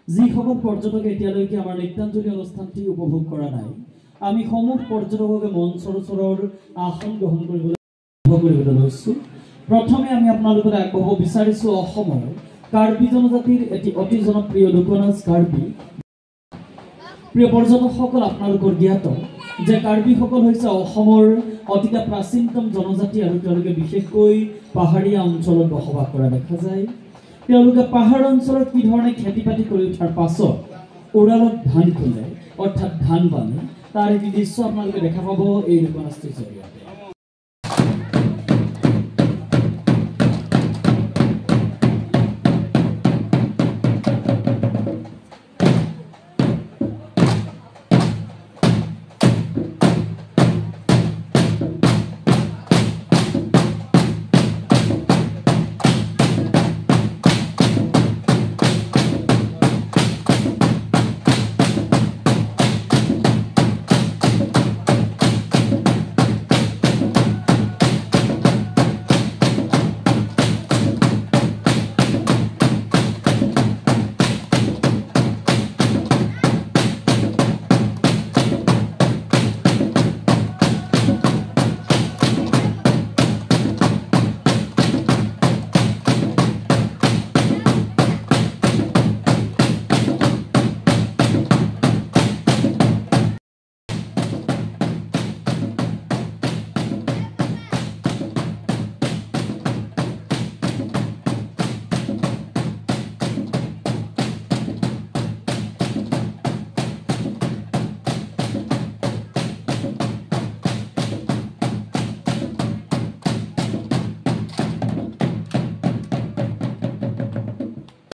যিসকল পৰ্যটকে এতিয়ালৈকে আমাৰ নৃত্যাঞ্জলি অনুষ্ঠানটি উপভোগ কৰা নাই, আমি সমূহ পৰ্যটককে মঞ্চৰ ওচৰৰ আসন গ্ৰহণ কৰিবলৈ লৈছোঁ। প্ৰথমে আমি আপোনালোকক আগবঢ়াব বিচাৰিছোঁ অসমৰ কাৰ্বি জনজাতিৰ এটি অতি জনপ্ৰিয় লোকনাচ কাৰ্বি। প্ৰিয় পৰ্যটকসকল, আপোনালোকৰ জ্ঞাত যে কাৰ্বিসকল হৈছে অসমৰ অতিকে প্ৰাচীনতম জনজাতি আৰু তেওঁলোকে বিশেষকৈ পাহাৰীয়া অঞ্চলত বসবাস কৰা দেখা যায়। তেওঁলোকে পাহাৰ অঞ্চলত কি ধৰণে খেতি বাতি কৰি উঠাৰ পাছত উৰালত ধান খোলে অৰ্থাৎ ধান বানে, তাৰ এটি দৃশ্য আপোনালোকে দেখা পাব এই লোকনাচটিৰ জৰিয়তে।